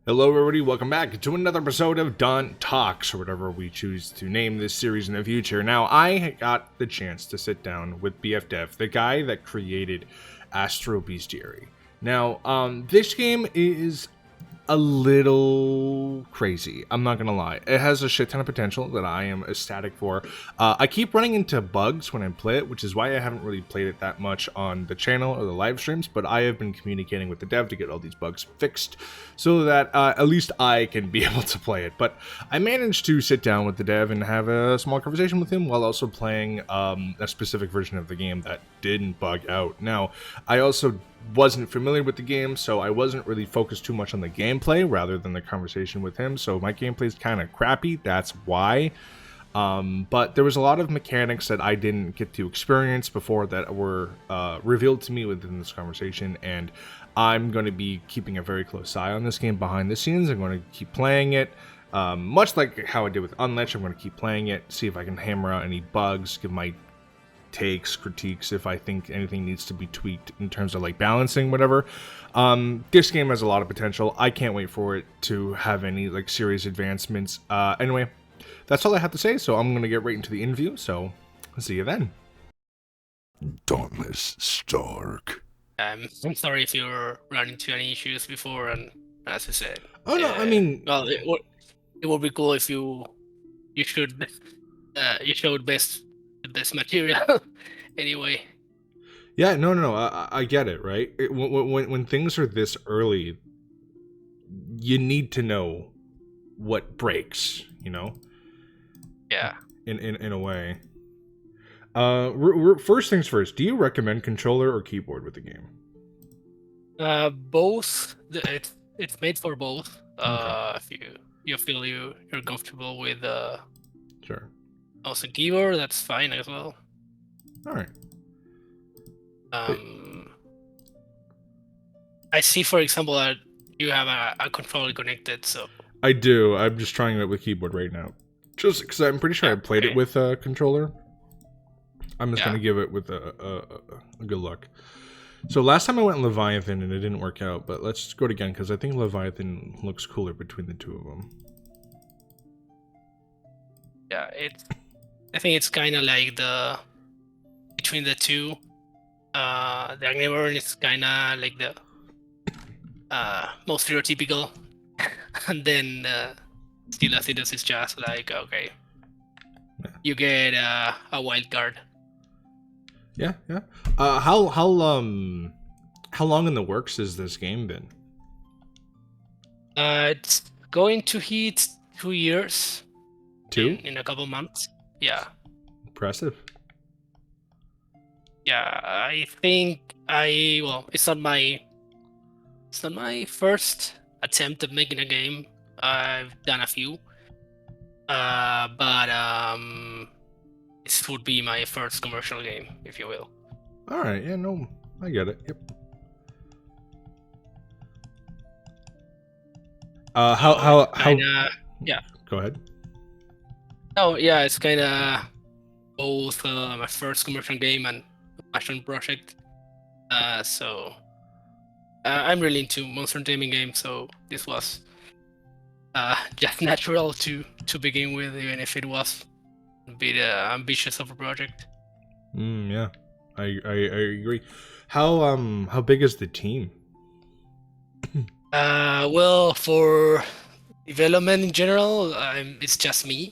Hello, everybody. Welcome back to another episode of DAUNT Talks, or whatever we choose to name this series in the future. Now, I got the chance to sit down with BF Dev, the guy that created Astra Bestiary. Now, this game is a little crazy. I'm not gonna lie. It has a shit ton of potential that I am ecstatic for. I keep running into bugs when I play it, which is why I haven't really played it that much on the channel or the live streams, but I have been communicating with the dev to get all these bugs fixed so that at least I can be able to play it. But I managed to sit down with the dev and have a small conversation with him while also playing a specific version of the game that didn't bug out. Now, I also wasn't familiar with the game, so I wasn't really focused too much on the gameplay rather than the conversation with him, so my gameplay is kind of crappy. That's why. But there was a lot of mechanics that I didn't get to experience before that were revealed to me within this conversation, and I'm going to be keeping a very close eye on this game behind the scenes. I'm going to keep playing it. Much like how I did with Unleashed, I'm going to keep playing it, see if I can hammer out any bugs, give my takes, critiques, if I think anything needs to be tweaked in terms of like balancing, whatever. This game has a lot of potential. I can't wait for it to have any like serious advancements. Anyway, that's all I have to say, so I'm gonna get right into the interview, so see you then. Dauntless Stark. I'm sorry if you're running into any issues before, and as I said, Oh no, I mean, well, it would be cool if you showed this material anyway. yeah, no, I get it, right? When things are this early, you need to know what breaks, you know? Yeah. In a way. First things first, do you recommend controller or keyboard with the game? Both. It's made for both. Okay. If you feel you're comfortable with Sure. mouse and keyboard, that's fine as well. All right. I see, for example, that you have a controller connected, so I do. I'm just trying it with keyboard right now. Just because I'm pretty sure I played it with a controller. I'm just going to give it with a good look. So last time I went Leviathan and it didn't work out, but let's go it again because I think Leviathan looks cooler between the two of them. Yeah, I think it's kind of like between the two. The Agniborn is kind of like the most stereotypical, and then Still Acidus is just like, okay, you get a wild card. Yeah. How long in the works has this game been? It's going to hit 2 years. 2? In a couple months. Yeah. Impressive. Yeah, I think it's not my first attempt at making a game. I've done a few, but this would be my first commercial game, if you will. All right, yeah, no, I get it. Yep. How? Yeah. Go ahead. Oh yeah, it's kind of both my first commercial game and passion project. So I'm really into monster taming games, so this was just natural to begin with, even if it was a bit ambitious of a project. Yeah, I agree. How big is the team? Well, for development in general, it's just me.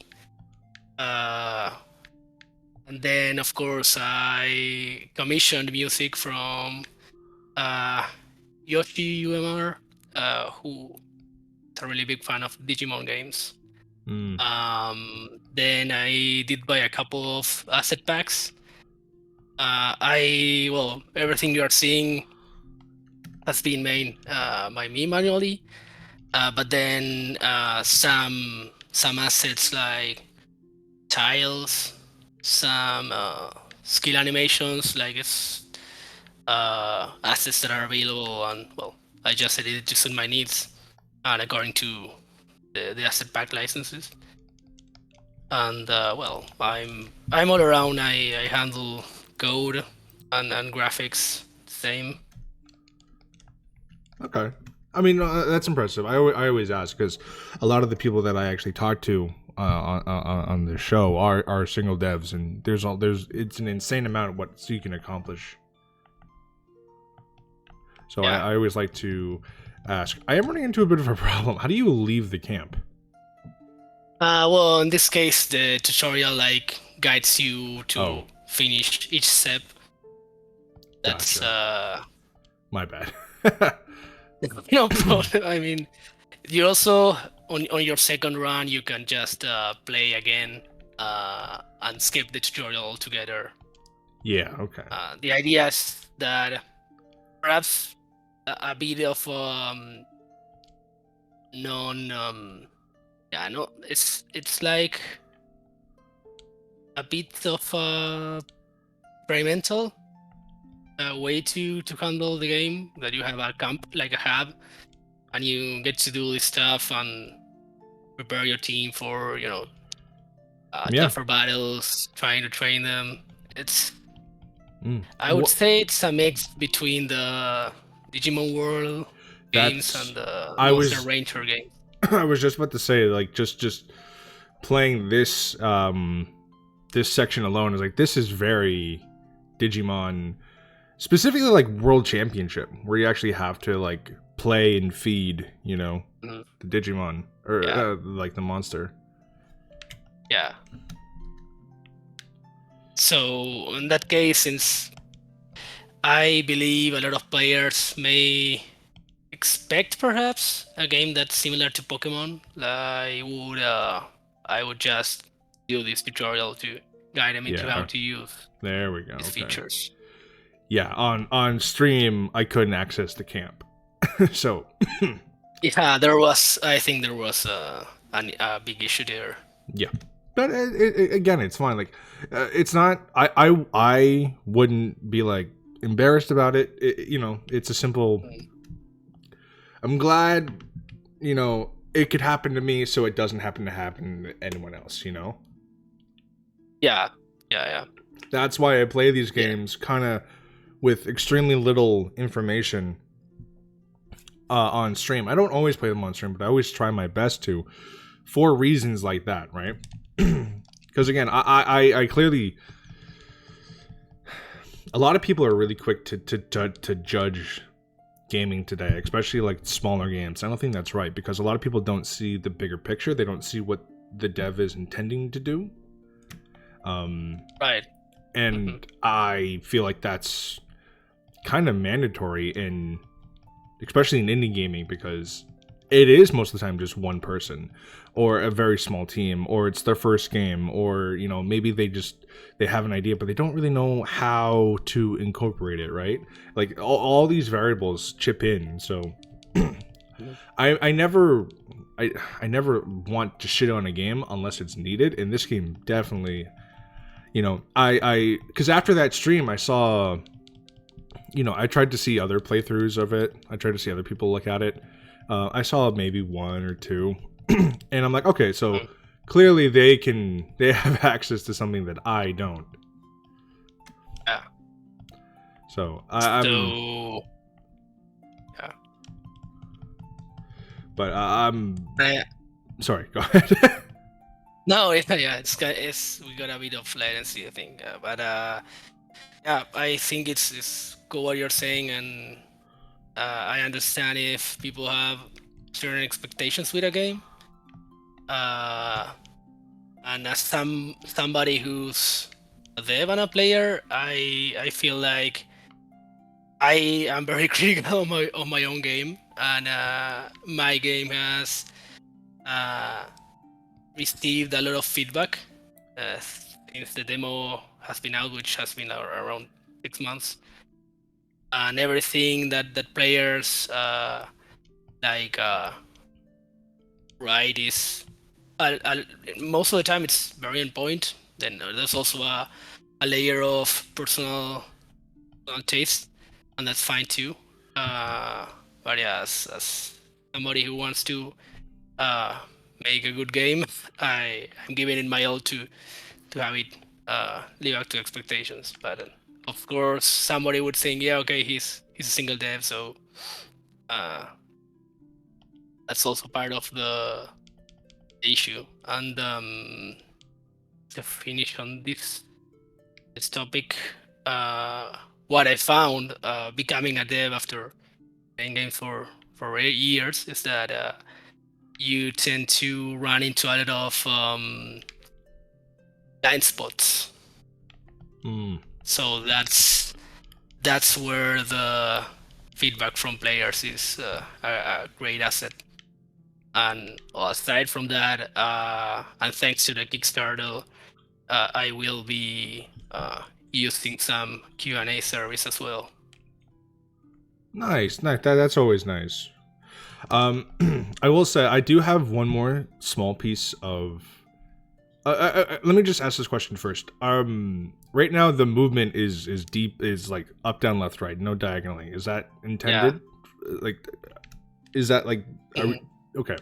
And then, of course, I commissioned music from Yoshi UMR, who is a really big fan of Digimon games. Then I did buy a couple of asset packs. Everything you are seeing has been made by me manually, but then some assets like tiles, some skill animations, like it's assets that are available, and I just edited to suit my needs and according to the asset pack licenses. And I'm all around. I handle code and graphics, same. Okay. I mean, that's impressive. I always ask because a lot of the people that I actually talk to on the show are single devs, and there's it's an insane amount of what you can accomplish. So Yeah. I always like to ask. I am running into a bit of a problem. How do you leave the camp? Well, in this case, the tutorial like guides you to Oh. finish each step. That's Gotcha. My bad. no problem. I mean, you also on your second run you can just play again and skip the tutorial altogether. Yeah. Okay. The idea is that perhaps a bit of non yeah, no, it's like a bit of experimental way to handle the game, that you have a camp like a hub, and you get to do this stuff and prepare your team for Yeah. tougher battles, trying to train them. It's I would Wha- say it's a mix between the Digimon World games That's. and the I Monster was. Ranger games. I was just about to say, like, just playing this this section alone is like, this is very Digimon, specifically like World Championship, where you actually have to like play and feed, Mhm. the Digimon or Yeah. like the monster. Yeah. So in that case, since I believe a lot of players may expect perhaps a game that's similar to Pokemon, I would just do this tutorial to guide them into Yeah. how to use There we go. these Okay. features. Yeah, on stream I couldn't access the camp, so Yeah, I think there was a big issue there. yeah. But again, it's fine. Like, it's not. I wouldn't be like embarrassed about it. It's a simple. I'm glad, it could happen to me, so it doesn't happen to anyone else. Yeah. That's why I play these games kind of with extremely little information on stream. I don't always play them on stream, but I always try my best to, for reasons like that, right? Because again, I clearly, a lot of people are really quick to judge gaming today, especially like smaller games. I don't think that's right, because a lot of people don't see the bigger picture. They don't see what the dev is intending to do. Right. And I feel like that's kind of mandatory especially in indie gaming, because it is most of the time just one person or a very small team, or it's their first game, or maybe they have an idea but they don't really know how to incorporate it, right? Like all these variables chip in. So I never want to shit on a game unless it's needed, and this game definitely, I because after that stream I saw, I tried to see other playthroughs of it. I tried to see other people look at it. I saw maybe one or two, and I'm like, okay, so clearly they have access to something that I don't. Yeah. So Yeah. But I'm sorry. Go ahead. No, yeah, it's we got a bit of latency, I think, but yeah, I think it's cool what you're saying, and I understand if people have certain expectations with a game. And as somebody who's a dev and a player, I feel like I am very critical on my own game, and my game has received a lot of feedback since the demo has been out, which has been around 6 months, and everything that players write is most of the time it's very on point. Then there's also a layer of personal taste, and that's fine too. But yeah, as somebody who wants to make a good game, I'm giving it my all to have it live up to expectations. But of course, somebody would think, yeah, okay, he's a single dev, so that's also part of the issue. And to finish on this topic, what I found becoming a dev after playing games for 8 years is that you tend to run into a lot of blind spots. So that's where the feedback from players is a great asset. And aside from that, and thanks to the Kickstarter, I will be using some Q&A service as well. Nice. That's always nice. I will say I do have one more small piece of. Let me just ask this question first. Right now the movement is deep, is like up, down, left, right, no diagonally. Is that intended? Yeah. Like, is that like? Okay.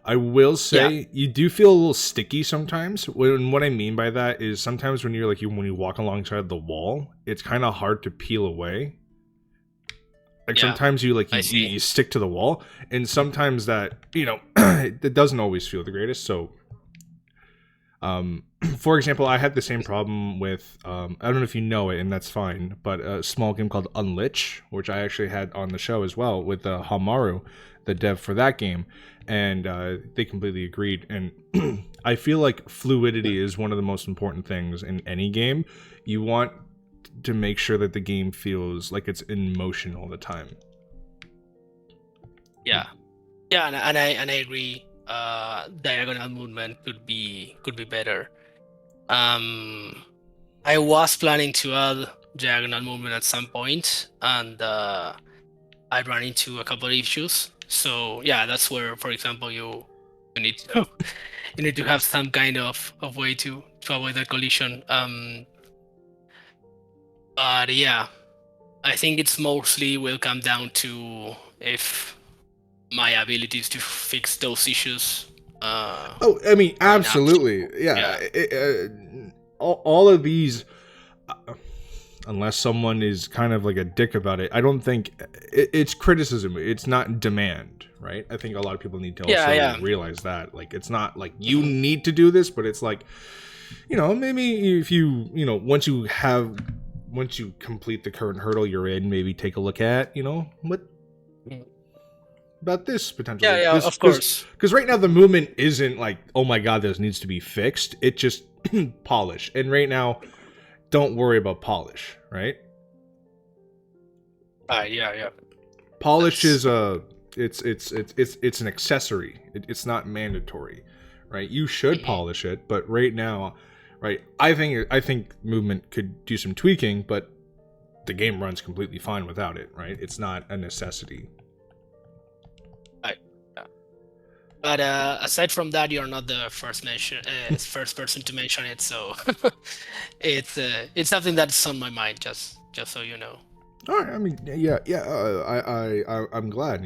I will say you do feel a little sticky sometimes. What I mean by that is sometimes when you're like when you walk alongside the wall, it's kind of hard to peel away. Like sometimes you you stick to the wall, and sometimes that it doesn't always feel the greatest. So, for example, I had the same problem with I don't know if you know it, and that's fine. But a small game called Unlich, which I actually had on the show as well with Hamaru, the dev for that game, and they completely agreed. And I feel like fluidity is one of the most important things in any game. You want to make sure that the game feels like it's in motion all the time. Yeah, and I agree. Diagonal movement could be better. I was planning to add diagonal movement at some point, and I ran into a couple of issues. So yeah, that's where, for example, you need to have some kind of way to avoid that collision. But yeah, I think it's mostly will come down to if my abilities to fix those issues. I mean, absolutely, yeah. All of these, unless someone is kind of like a dick about it, I don't think it's criticism. It's not demand, right? I think a lot of people need to also realize that. Like, it's not like you need to do this, but it's like, maybe if once you complete the current hurdle you're in, maybe take a look at, what about this potentially. Of course. Because right now the movement isn't like, oh my god, this needs to be fixed. It just polish. And right now, don't worry about polish, right? Yeah. Polish is it's an accessory. It's not mandatory, right? You should polish it, but right now, right? I think movement could do some tweaking, but the game runs completely fine without it, right? It's not a necessity. But aside from that, you're not the first person to mention it, so it's something that's on my mind. Just so you know. All right. I mean, I'm glad.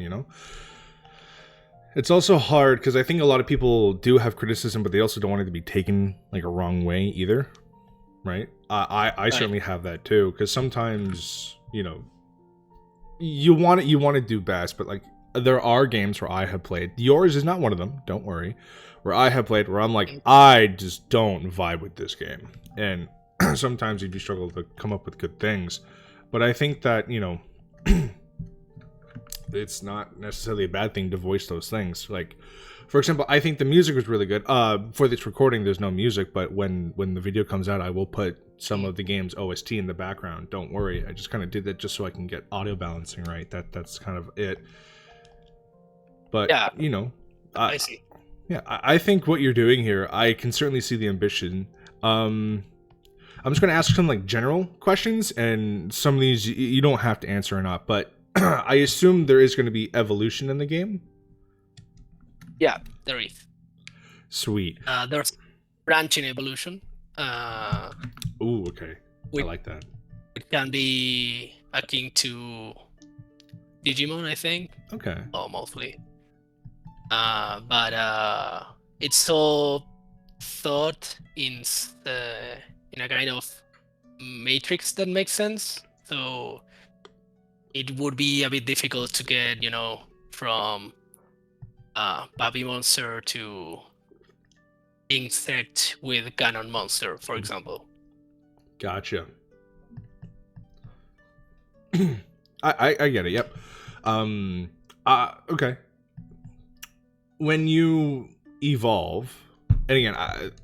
It's also hard because I think a lot of people do have criticism, but they also don't want it to be taken like a wrong way either, right? I certainly have that too, because sometimes you want to do best, but like. There are games where I have played. Yours is not one of them, don't worry. Where I have played where I'm like, I just don't vibe with this game. And sometimes you do struggle to come up with good things. But I think that, it's not necessarily a bad thing to voice those things. Like, for example, I think the music was really good. For this recording, there's no music, but when the video comes out, I will put some of the game's OST in the background. Don't worry. I just kind of did that just so I can get audio balancing right. That's kind of it. But, I see. Yeah, I think what you're doing here, I can certainly see the ambition. I'm just going to ask some, like, general questions, and some of these you don't have to answer or not, but I assume there is going to be evolution in the game? Yeah, there is. Sweet. There's branching evolution. Ooh, okay. I like that. It can be akin to Digimon, I think. Okay. Oh, mostly. But it's all thought in a kind of matrix that makes sense. So it would be a bit difficult to get, from Baby monster to insect with Ganon monster, for example. Gotcha. I get it. Yep. Okay. When you evolve, and again,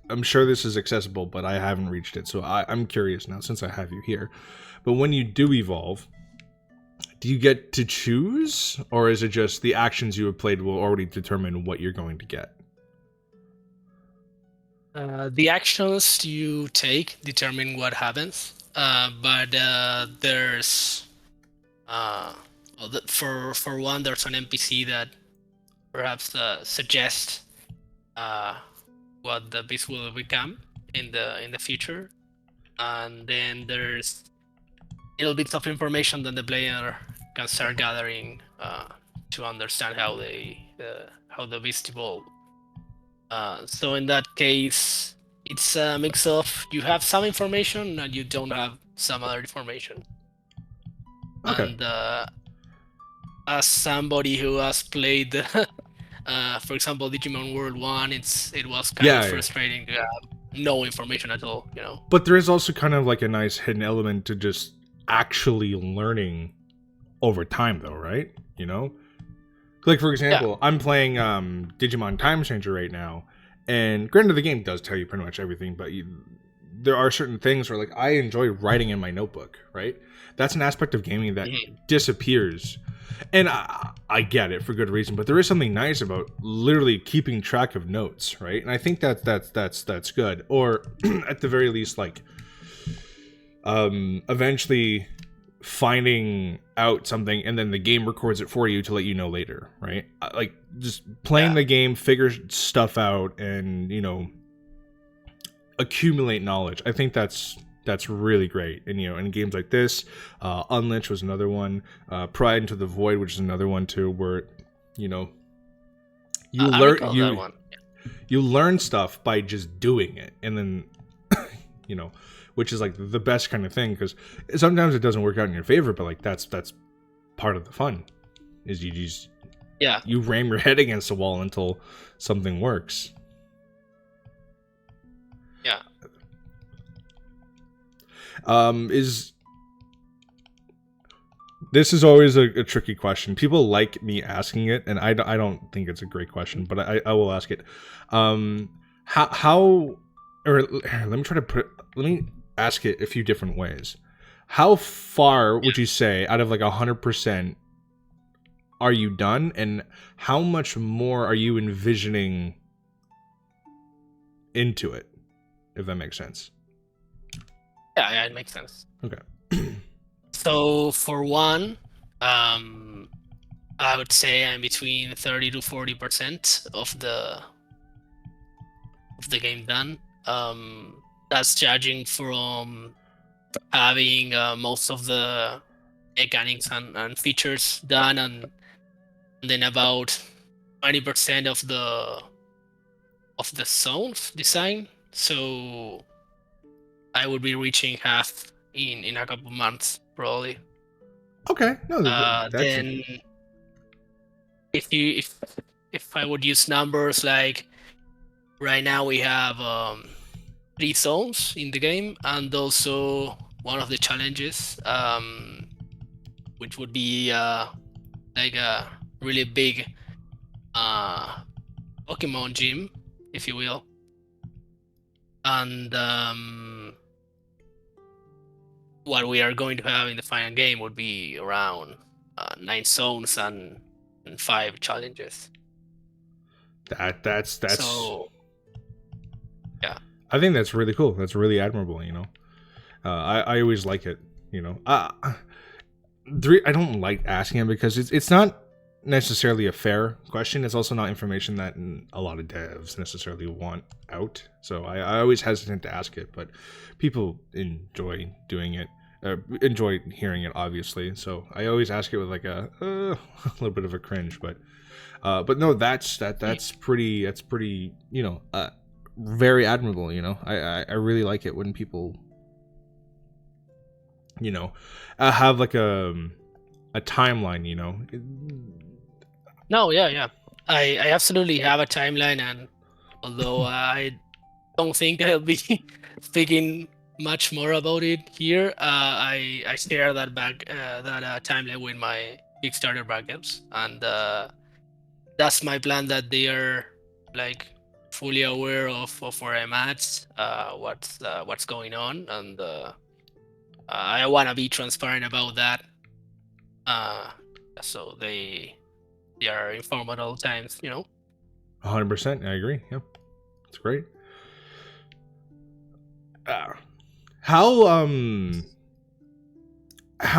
I'm sure this is accessible, but I haven't reached it, so I'm curious now since I have you here. But when you do evolve, do you get to choose, or is it just the actions you have played will already determine what you're going to get? The actions you take determine what happens, but there's for one, there's an NPC that perhaps suggests what the beast will become in the future, and then there's little bits of information that the player can start gathering to understand how the beast evolved. So in that case, it's a mix of you have some information and you don't have some other information. Okay. And as somebody who has played, for example, Digimon World 1, it was kind of frustrating to have no information at all, you know. But there is also kind of like a nice hidden element to just actually learning over time, though, right? You know? Like, for example, I'm playing Digimon Time Changer right now, and granted, the game does tell you pretty much everything, but there are certain things where, like, I enjoy writing in my notebook, right? That's an aspect of gaming that disappears. And I get it for good reason, but there is something nice about literally keeping track of notes, right? And I think that's good. Or at the very least, like, eventually finding out something and then the game records it for you to let you know later, right? Like, just playing the game, figure stuff out, and, you know, accumulate knowledge. I think that's really great. And, you know, in games like this, Unleash was another one, Pride into the Void, which is another one too, where, you know, you learn stuff by just doing it, and then you know, which is like the best kind of thing, because sometimes it doesn't work out in your favor, but like that's part of the fun, is you just you ram your head against the wall until something works. This is always a tricky question. People like me asking it, and I don't think it's a great question, but I will ask it. How or let me ask it a few different ways. How far would you say, out of like 100%, are you done, and how much more are you envisioning into it, if that makes sense? Yeah, it makes sense. Okay. So for one, I would say I'm between 30 to 40% of the game done. That's judging from having most of the mechanics and features done, and then about 20% of the zones design. So I would be reaching half in a couple months, probably. Okay. No. Then, if I would use numbers, like right now we have 3 zones in the game, and also one of the challenges, which would be like a really big Pokemon gym, if you will. And what we are going to have in the final game would be around 9 zones and 5 challenges. That's so, yeah. I think that's really cool. That's really admirable, you know. I always like it, you know. I don't like asking it because it's not necessarily a fair question. It's also not information that a lot of devs necessarily want out. So I always hesitant to ask it, but people enjoy doing it, enjoy hearing it, obviously. So I always ask it with like a little bit of a cringe, but no, that's pretty, you know, very admirable. You know, I really like it when people, you know, have like a timeline, you know. No, yeah. I absolutely have a timeline, and although I don't think I'll be speaking much more about it here, I share that timeline with my Kickstarter backers, and that's my plan. That they are like fully aware of where I'm at, what's going on, and I want to be transparent about that. So they are informed at all times, 100%. I agree. Yep, it's great. How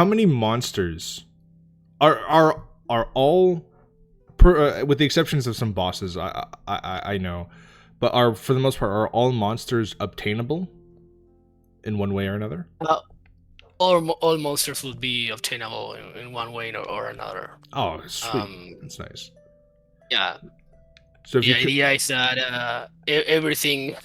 many monsters are all with the exceptions of some bosses I know, but are for the most part are all monsters obtainable in one way or another? All monsters will be obtainable in one way or another. Oh, sweet. That's nice. Yeah. So if The idea is that everything,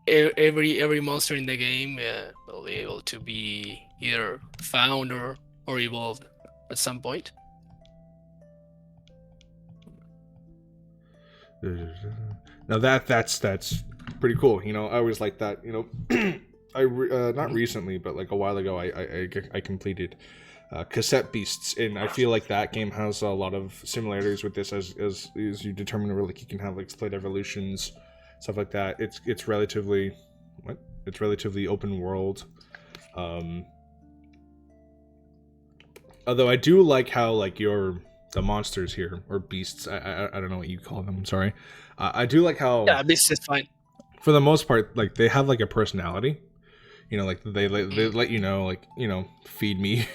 every monster in the game will be able to be either found or evolved at some point. Now that's pretty cool. I always like that. I not recently, but like a while ago, I completed Cassette Beasts, and I feel like that game has a lot of similarities with this as you determine where like you can have like split evolutions, stuff like that. It's relatively open world. Although I do like how like the monsters here, or beasts, I don't know what you call them, I'm sorry. I do like how Beasts is fine. For the most part, like they have like a personality. Like they let you know, like, feed me,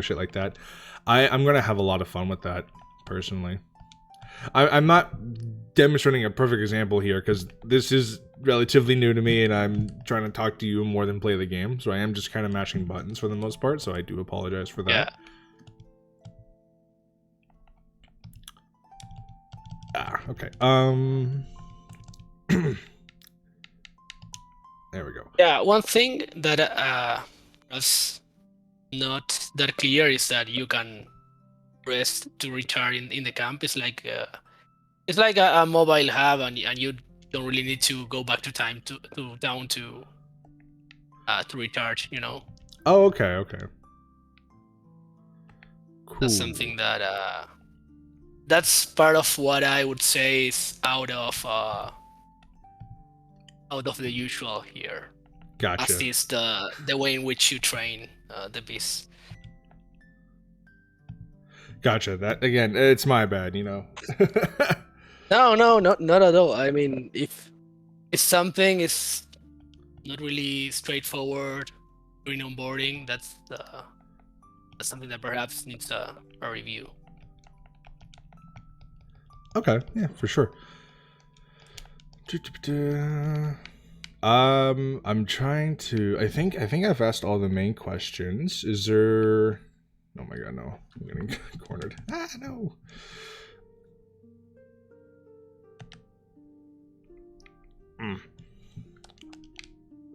shit like that. I'm gonna have a lot of fun with that, personally. I'm not demonstrating a perfect example here, because this is relatively new to me, and I'm trying to talk to you more than play the game, so I am just kind of mashing buttons for the most part, so I do apologize for that. Yeah. Okay. There we go. Yeah, one thing that was not that clear is that you can rest to recharge in the camp. It's like a mobile hub, and you don't really need to go back to down to recharge. Oh, okay. Cool. That's something that that's part of what I would say is out of the usual here. Gotcha. As is the way in which you train the beast. Gotcha. That again, it's my bad, No, not at all. I mean, if something is not really straightforward during onboarding, that's something that perhaps needs a review. Okay, yeah, for sure. I'm trying to. I think I've asked all the main questions. Is there? Oh my god, no! I'm getting cornered. No.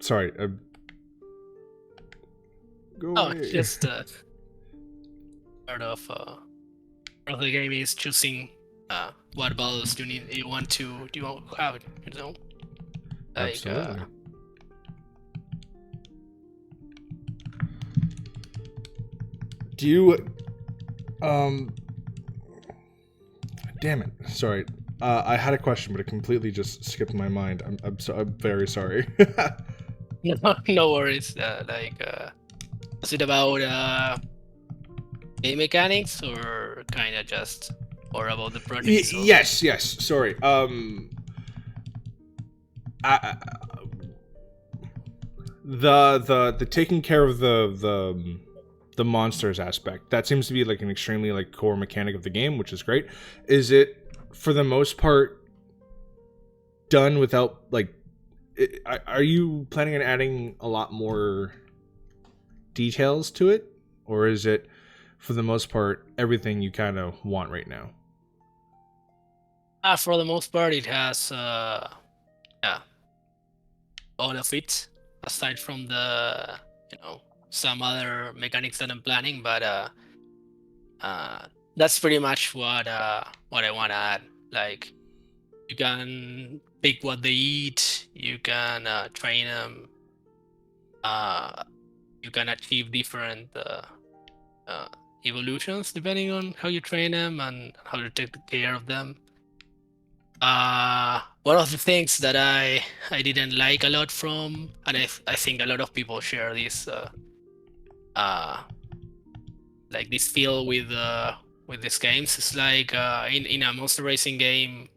Sorry. Go away. Just part of the game is choosing what battles you want to have, Like, Absolutely. Do you damn it, sorry. I had a question, but it completely just skipped my mind. I'm very sorry. No worries. Is it about game mechanics, or kind of just, or about the project? Yes. Sorry. The taking care of the monsters aspect, that seems to be like an extremely like core mechanic of the game, which is great. Is it for the most part done without like? Are you planning on adding a lot more details to it, or is it for the most part everything you kind of want right now? For the most part, it has all of it, aside from the some other mechanics that I'm planning, but that's pretty much what I want to add. Like, you can pick what they eat. You can train them. You can achieve different evolutions depending on how you train them and how you take care of them. One of the things that I didn't like a lot from, and I think a lot of people share this uh like this feel with these games, is like in a monster racing game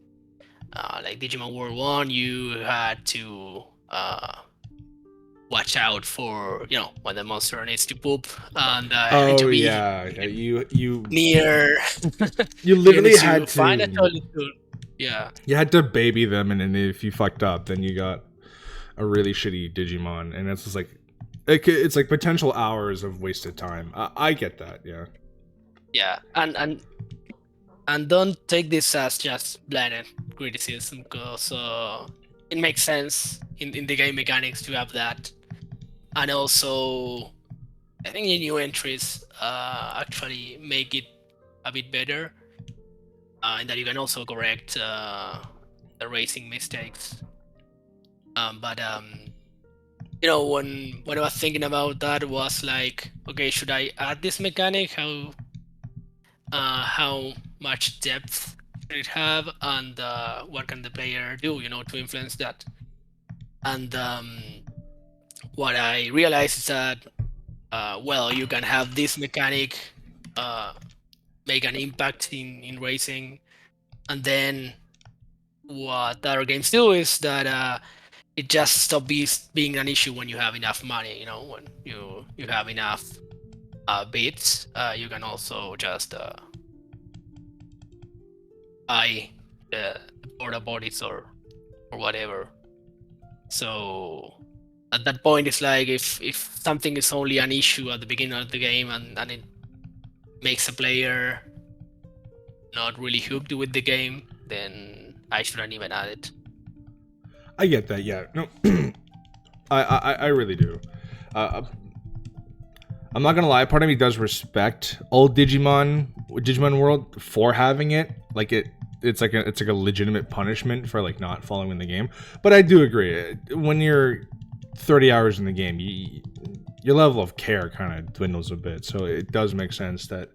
like Digimon World 1, you had to watch out for, when the monster needs to poop, and you need Oh to be yeah, you near. you You need literally to had find a to toilet soon. Yeah. you had to baby them, and then if you fucked up, then you got a really shitty Digimon, and it's just like it's like potential hours of wasted time. I get that, yeah. Yeah, and don't take this as just blind criticism, because it makes sense in the game mechanics to have that. And also, I think the new entries actually make it a bit better, and that you can also correct the racing mistakes. But when I was thinking about that, was like, okay, should I add this mechanic? How much depth should it have, and what can the player do, to influence that? And what I realized is that, well, you can have this mechanic make an impact in racing, and then what other games do is that it just stops being an issue when you have enough money. When you have enough bits, you can also just buy the porta bodies or whatever. So at that point, it's like, if something is only an issue at the beginning of the game, and it makes a player not really hooked with the game, then I shouldn't even add it. I get that, yeah. No, I really do. I'm not gonna lie. Part of me does respect old Digimon World for having it. Like it's like a legitimate punishment for like not following the game. But I do agree. When you're 30 hours in the game, your level of care kind of dwindles a bit. So it does make sense that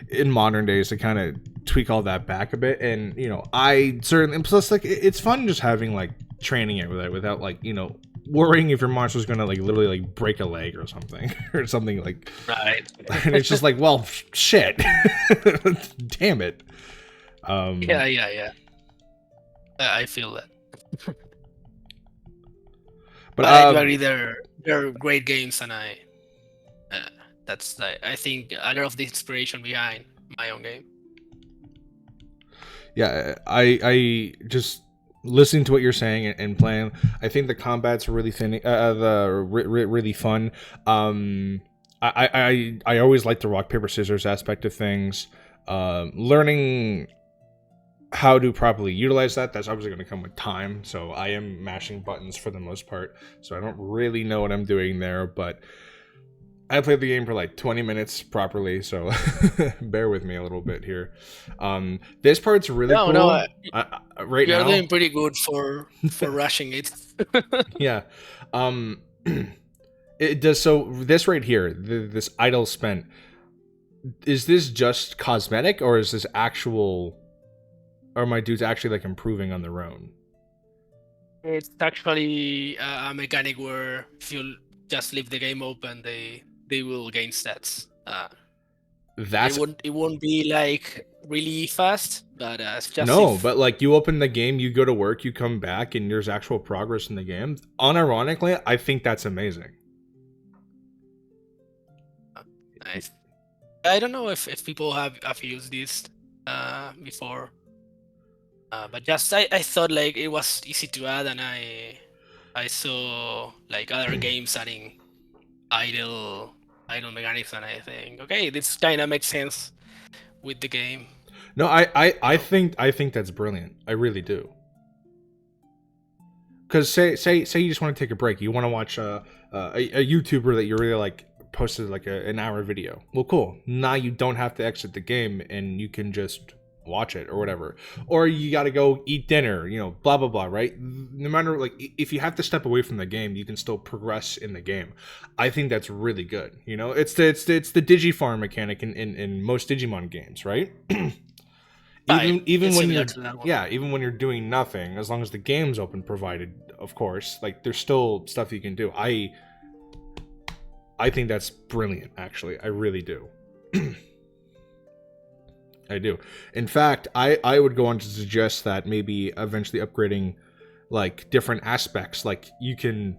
in modern days to kind of tweak all that back a bit. And I certainly, and plus, like, it's fun just having like training it without like worrying if your monster's gonna like literally like break a leg or something or something like. Right. And it's just like, well, shit. Damn it. Yeah. I feel that. But I do agree, they're great games, and that's I think a lot of the inspiration behind my own game. Yeah, I just listening to what you're saying and playing. I think the combat's really really fun. I always like the rock paper scissors aspect of things. Learning how to properly utilize that's obviously going to come with time. So I am mashing buttons for the most part. So I don't really know what I'm doing there, but I played the game for like 20 minutes properly, so bear with me a little bit here. This part's really cool. No, right you're now, doing pretty good for rushing it. yeah. It does. So this right here, this idle spent, is this just cosmetic, or is this actual? Are my dudes actually like improving on their own? It's actually a mechanic where if you just leave the game open, they will gain stats. It won't be like really fast, but it's just but like you open the game, you go to work, you come back, and there's actual progress in the game. Unironically, I think that's amazing. Nice. I don't know if people have used this before. But just I thought like it was easy to add, and I saw like other games adding idle mechanics, and I think, okay, this kind of makes sense with the game. No, I think that's brilliant. I really do. Because say you just want to take a break, you want to watch a YouTuber that you really like posted like an hour video. Well, cool. Now you don't have to exit the game and you can just watch it or whatever. Or you got to go eat dinner, blah, blah, blah, right? No matter, like, if you have to step away from the game, you can still progress in the game. I think that's really good. It's the Digifarm mechanic in most Digimon games, right? Even when you're doing nothing, as long as the game's open, provided, of course, like, there's still stuff you can do. I think that's brilliant, actually. I really do. I do. In fact, I would go on to suggest that maybe eventually upgrading, like, different aspects. Like, you can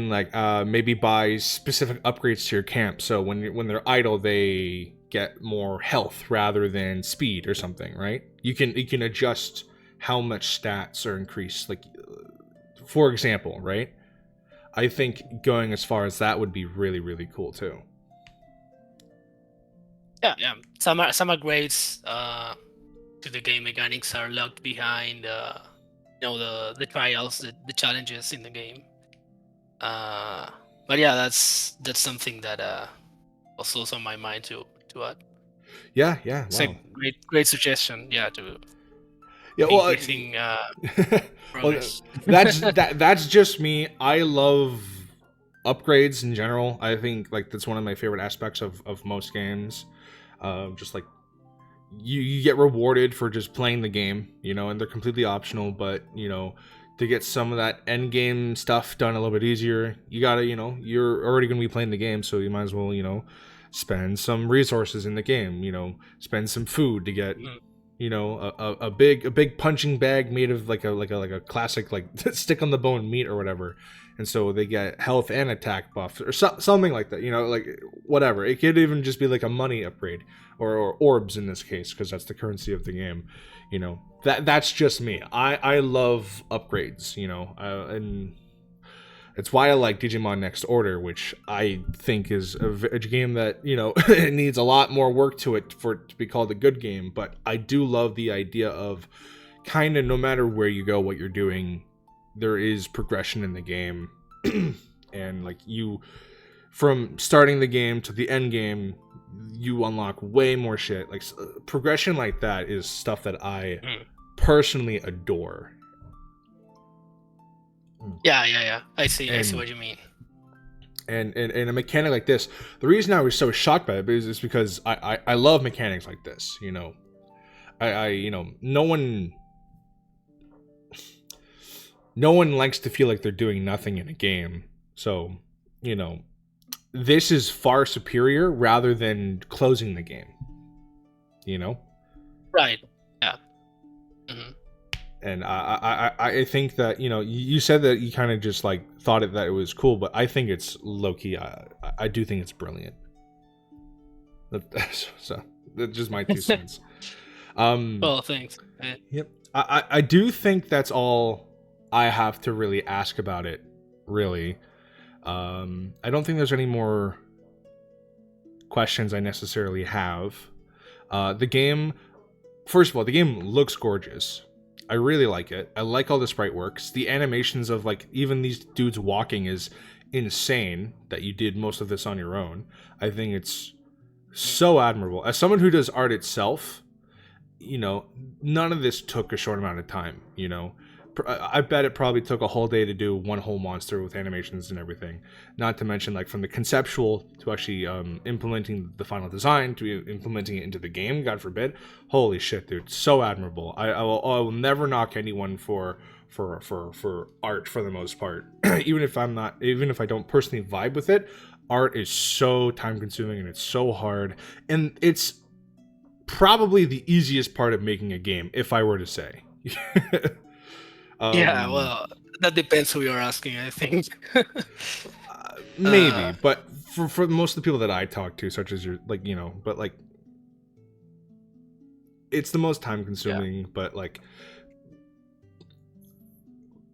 like maybe buy specific upgrades to your camp. So when they're idle, they get more health rather than speed or something, right? You can adjust how much stats are increased. Like, for example, right? I think going as far as that would be really, really cool too. Yeah. Some upgrades to the game mechanics are locked behind, the trials, the challenges in the game. But yeah, that's something that was also on my mind to add. Yeah. It's a great suggestion. Yeah, to increasing progress. Well, that's just me. I love upgrades in general. I think, like, that's one of my favorite aspects of most games. Just like you get rewarded for just playing the game, and they're completely optional, but to get some of that end game stuff done a little bit easier, you gotta, you're already gonna be playing the game, so you might as well, spend some resources in the game, spend some food to get a big punching bag made of like a classic, like, stick on the bone meat or whatever. And so they get health and attack buffs or something like that, like, whatever. It could even just be like a money upgrade or orbs in this case, because that's the currency of the game. That's just me. I love upgrades, and it's why I like Digimon Next Order, which I think is a game that, it needs a lot more work to it for it to be called a good game. But I do love the idea of kind of, no matter where you go, what you're doing, there is progression in the game. And, like, you, from starting the game to the end game, you unlock way more shit. Like, progression like that is stuff that I personally adore. Yeah. I see what you mean. And a mechanic like this, the reason I was so shocked by it is because I love mechanics like this. No one likes to feel like they're doing nothing in a game. So, this is far superior rather than closing the game. Right. Yeah. Mm-hmm. And I think that, you said that you kind of just, like, thought that it was cool, but I think it's low-key. I do think it's brilliant. So, that's just my 2 cents. Well, thanks. Yep. I do think that's all I have to really ask about it, really. I don't think there's any more questions I necessarily have. The game, first of all, the game looks gorgeous. I really like it. I like all the sprite works. The animations of, like, even these dudes walking is insane, that you did most of this on your own. I think it's so admirable. As someone who does art itself, none of this took a short amount of time, I bet it probably took a whole day to do one whole monster with animations and everything. Not to mention, like, from the conceptual to actually implementing the final design to implementing it into the game, God forbid. Holy shit, dude. So admirable. I will never knock anyone for art for the most part. even if I don't personally vibe with it, art is so time consuming and it's so hard. And it's probably the easiest part of making a game, if I were to say. Yeah, well, that depends who you're asking, I think. Maybe, but for most of the people that I talk to, such as your, like, but, like, it's the most time consuming, but, like,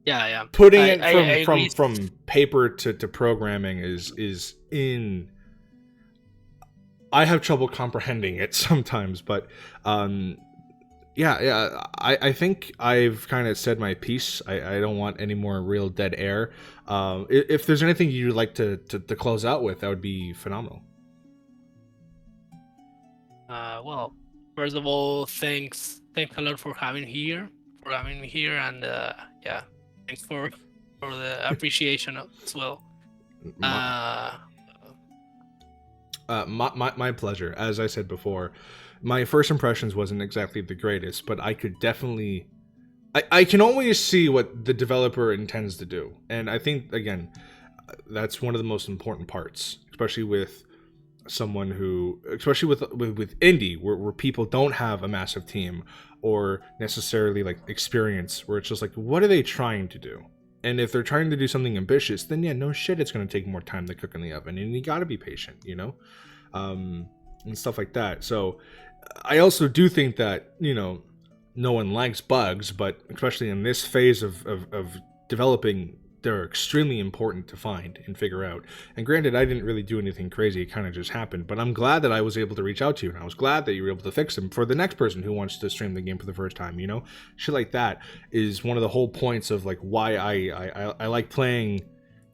yeah, putting it from paper to programming is in. I have trouble comprehending it sometimes, but yeah, I think I've kind of said my piece. I don't want any more real dead air. If there's anything you'd like to close out with, that would be phenomenal. Well, first of all, thanks a lot for having me here, and yeah, thanks for the appreciation as well. My, my pleasure. As I said before, my first impressions wasn't exactly the greatest, but I could definitely, I can always see what the developer intends to do, and I think again, that's one of the most important parts, especially with someone who, especially with indie, where people don't have a massive team or necessarily like experience, where it's just like, what are they trying to do? And if they're trying to do something ambitious, then yeah, no shit, it's going to take more time to cook in the oven, and you got to be patient, you know, and stuff like that. So I also do think that, you know, no one likes bugs, but especially in this phase of developing, they're extremely important to find and figure out. And granted, I didn't really do anything crazy, it kind of just happened, but I'm glad that I was able to reach out to you, and I was glad that you were able to fix them for the next person who wants to stream the game for the first time, you know? Shit like that is one of the whole points of like why I like playing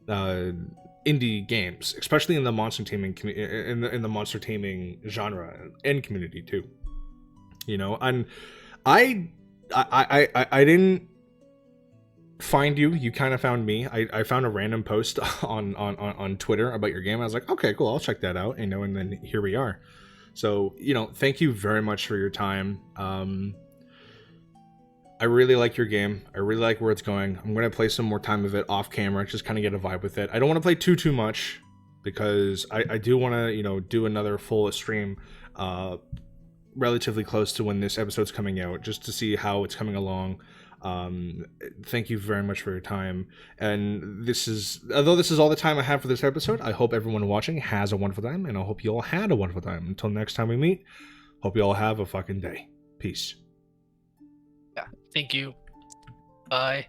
indie games, especially in the monster taming in the monster taming genre and community too. You know, and I didn't find you. You kind of found me. I found a random post on Twitter about your game. I was like, okay, cool, I'll check that out, you know, and then here we are. So, you know, thank you very much for your time. I really like your game. I really like where it's going. I'm going to play some more time of it off camera, just kind of get a vibe with it. I don't want to play too much because I do want to, you know, do another full stream relatively close to when this episode's coming out, just to see how it's coming along. Thank you very much for your time. And although this is all the time I have for this episode, I hope everyone watching has a wonderful time, and I hope you all had a wonderful time. Until next time we meet, hope you all have a fucking day. Peace. Yeah, thank you. Bye.